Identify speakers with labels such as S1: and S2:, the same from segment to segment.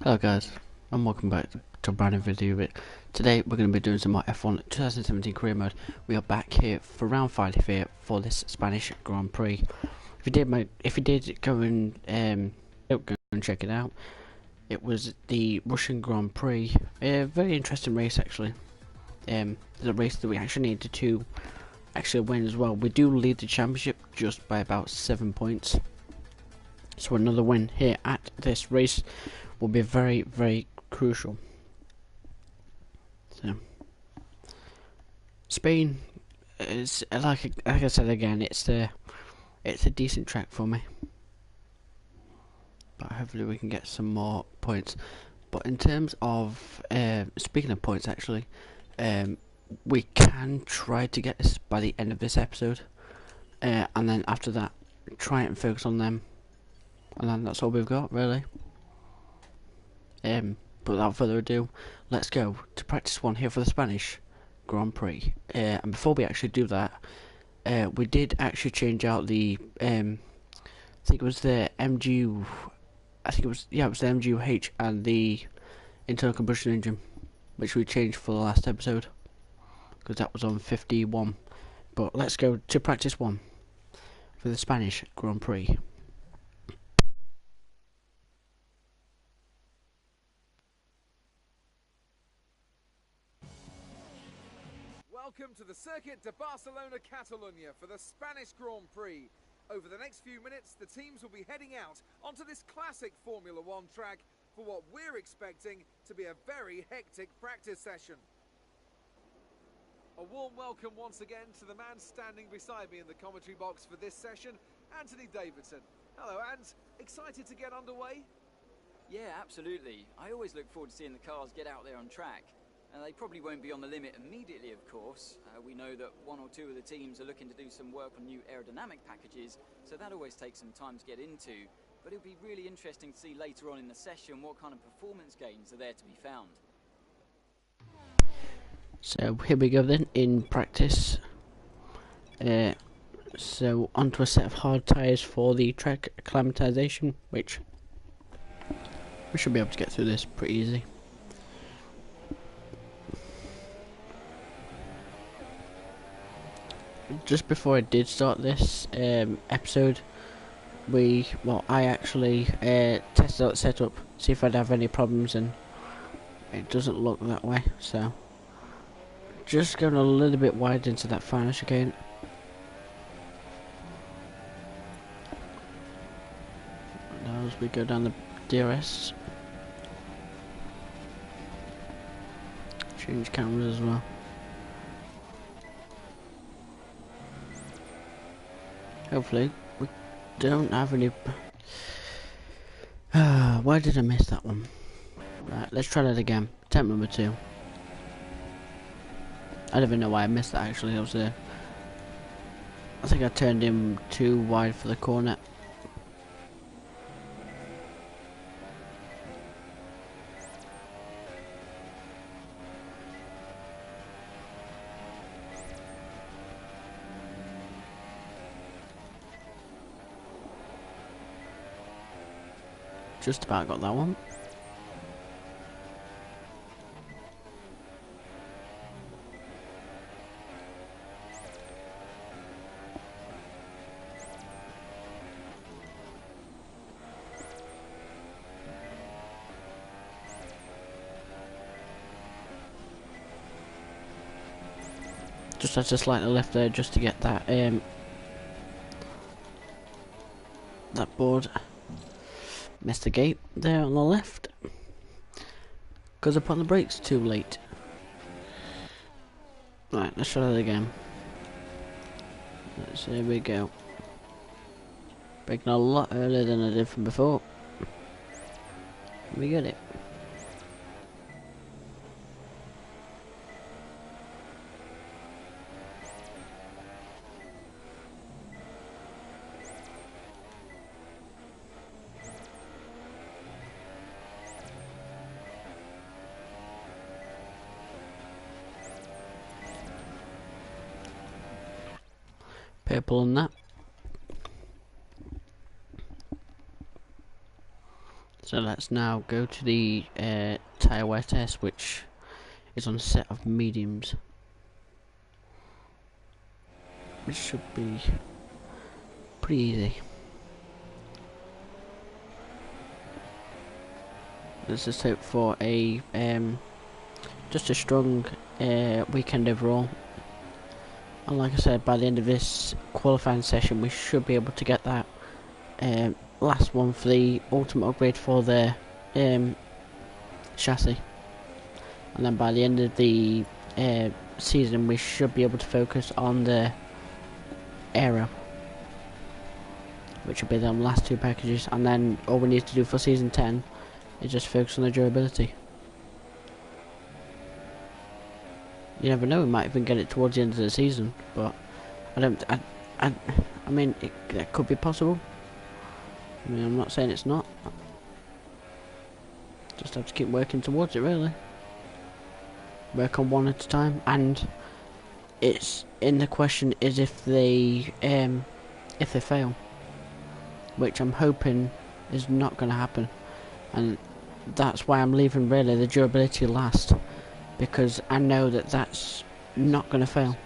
S1: Hello guys, and welcome back to a brand new video. Today we're going to be doing some more F1 2017 career mode. We are back here for round 5 here for this Spanish Grand Prix. If you did go and check it out, it was the Russian Grand Prix. A very interesting race actually. It's a race that we actually needed to win as well. We do lead the championship just by about 7 points. So another win here at this race will be very, very crucial. So Spain is like I said again, it's a decent track for me, but hopefully we can get some more points. But in terms of speaking of points, actually, we can try to get this by the end of this episode, and then after that, try and focus on them, and then that's all we've got really. But without further ado, let's go to practice one here for the Spanish Grand Prix. And before we actually do that, we did actually change out the I think it was the MGU. I think it was the MGU-H and the internal combustion engine, which we changed for the last episode because that was on 51. But let's go to practice one for the Spanish Grand Prix.
S2: Welcome to the Circuit de Barcelona Catalunya for the Spanish Grand Prix. Over the next few minutes, the teams will be heading out onto this classic Formula One track for what we're expecting to be a very hectic practice session. A warm welcome once again to the man standing beside me in the commentary box for this session, Anthony Davidson. Hello, Ant. Excited to get underway?
S3: Yeah, absolutely. I always look forward to seeing the cars get out there on track. They probably won't be on the limit immediately, of course. We know that one or two of the teams are looking to do some work on new aerodynamic packages, so that always takes some time to get into. But it'll be really interesting to see later on in the session what kind of performance gains are there to be found.
S1: So here we go then, in practice. So onto a set of hard tyres for the track acclimatization, which we should be able to get through this pretty easy. Just before I did start this episode, I actually tested out the setup, see if I'd have any problems, and it doesn't look that way. So just going a little bit wide into that final chicane. Now as we go down the DRS, change cameras as well. Hopefully we don't have any. Why did I miss that one? Right, let's try that again. Attempt number 2. I don't even know why I missed that actually. I think I turned him too wide for the corner. Just about got that one. Just had to slightly left there just to get that that board. Missed the gate there on the left because I put on the brakes too late. Right, let's try that again. Here we go. Braking a lot earlier than I did from before. We get it. Purple on that. So let's now go to the tyre wear test, which is on a set of mediums. It should be pretty easy. Let's just hope for a just a strong weekend overall. And like I said, by the end of this qualifying session, we should be able to get that last one for the ultimate upgrade for the chassis. And then by the end of the season, we should be able to focus on the aero, which will be the last two packages. And then all we need to do for season 10 is just focus on the durability. You never know, we might even get it towards the end of the season, but I mean, that could be possible. I mean, I'm not saying it's not. Just have to keep working towards it, really. Work on one at a time, and it's in the question is if they fail, which I'm hoping is not going to happen, and that's why I'm leaving really the durability last, because I know that that's not going to fail.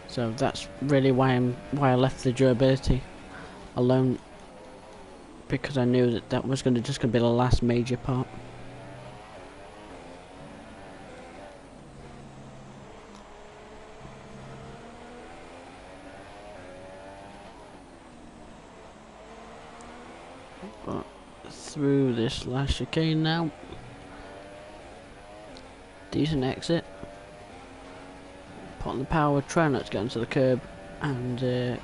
S1: So that's really why I left the durability alone, because I knew that that was just going to be the last major part. But through this last chicane now, decent exit. Put on the power, try not to get onto the curb, and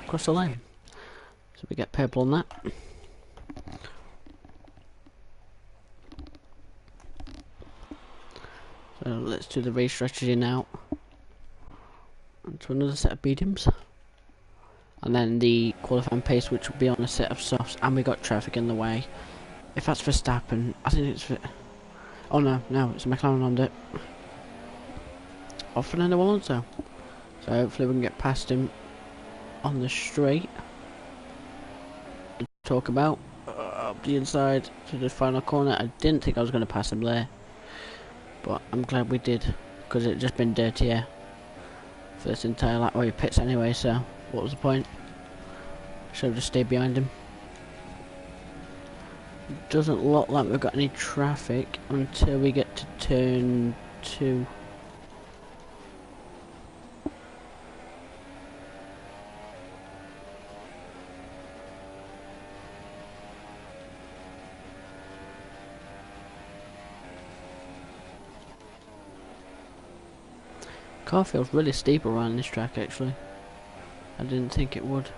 S1: cross the lane. So we get purple on that. So let's do the race strategy now. Onto another set of mediums. And then the qualifying pace, which will be on a set of softs, and we got traffic in the way. If that's Verstappen, I think it's for... Oh no, it's a McLaren Honda. Off Fernando Alonso. So hopefully we can get past him on the straight. Talk about up the inside to the final corner. I didn't think I was going to pass him there, but I'm glad we did, because it had just been dirty air for this entire lap. Well, he pits anyway, so what was the point? Should have just stayed behind him. Doesn't look like we've got any traffic until we get to turn 2. Car feels really steep around this track, actually. I didn't think it would.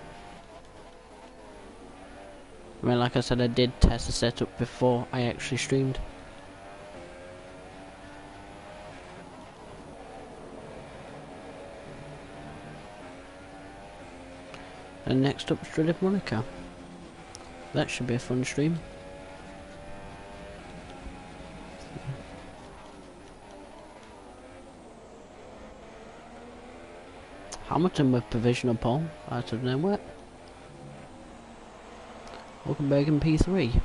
S1: I mean, like I said, I did test the setup before I actually streamed. And next up, Strade of Monaco. That should be a fun stream. Hamilton with provisional pole out of nowhere. Hulkenberg in P3.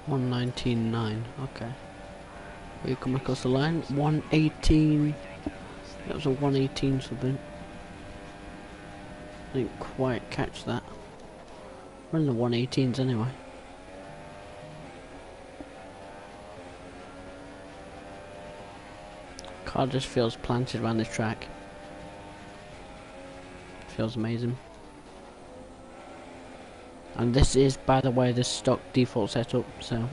S1: $119.9. Okay. We come across the line. 118. That was a 118 something. Didn't quite catch that. We're in the 118s anyway. Car just feels planted around this track. Feels amazing. And this is, by the way, the stock default setup, so.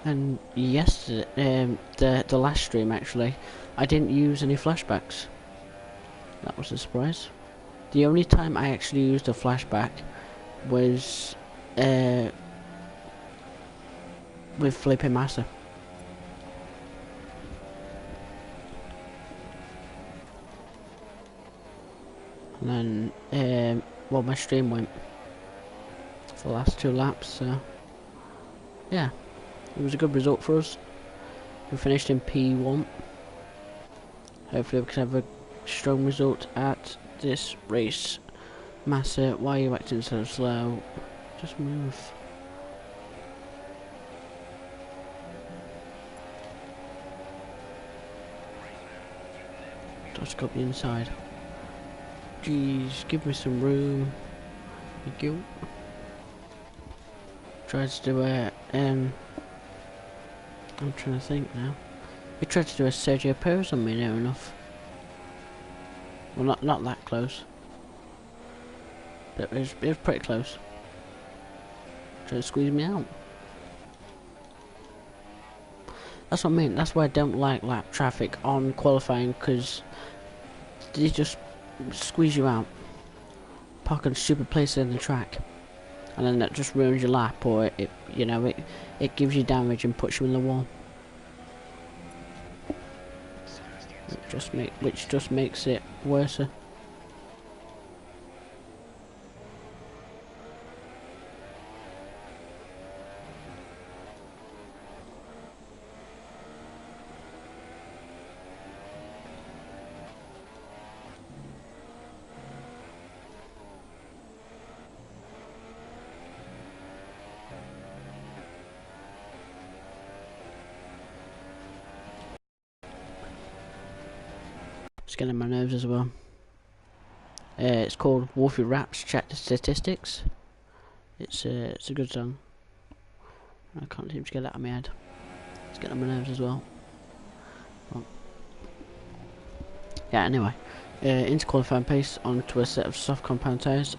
S1: And yesterday, the last stream actually, I didn't use any flashbacks. That was a surprise. The only time I actually used a flashback was with Felipe Massa. And then, well, my stream went. for the last 2 laps, so yeah, it was a good result for us. We finished in P1. Hopefully we can have a strong result at this race. Massa, why are you acting so slow? Just move. Just got the inside. Jeez, give me some room. Thank you. Tried to do a I'm trying to think now. We tried to do a Sergio Perez on me near enough. Well, not that close, but it was pretty close. Trying to squeeze me out. That's what I mean. That's why I don't like lap traffic on qualifying, because they just squeeze you out, park on stupid places in the track, and then that just ruins your lap, or it it gives you damage and puts you in the wall. Which just makes it worse. It's getting on my nerves as well. It's called Wolfie Raps Check the Statistics. It's a good song. I can't seem to get that out of my head. It's getting on my nerves as well. Yeah, anyway. Into qualifying pace onto a set of soft compound tyres.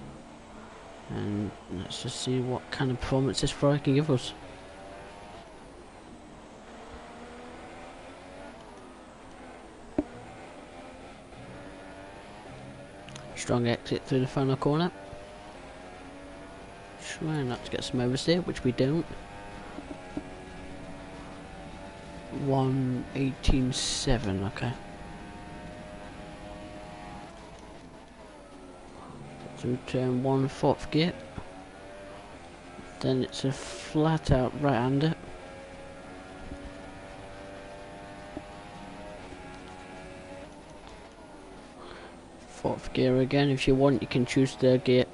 S1: And let's just see what kind of performance this Ferrari can give us. Strong exit through the final corner. Trying not to get some oversteer, which we don't. 1:18.7, okay. So turn 1 4th gear. Then it's a flat out right hander. Fourth gear again. If you want, you can choose 3rd gear.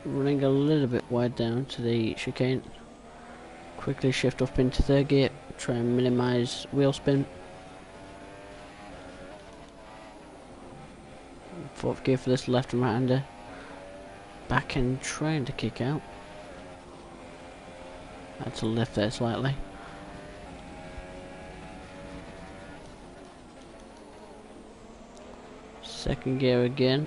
S1: Running a little bit wide down to the chicane. Quickly shift up into 3rd gear. Try and minimise wheel spin. 4th gear for this left and right hander. Back end trying to kick out. Had to lift there slightly. Second gear again,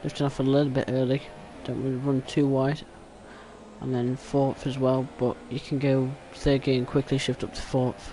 S1: lifting off a little bit early, don't really run too wide, and then 4th as well, but you can go 3rd gear and quickly shift up to 4th.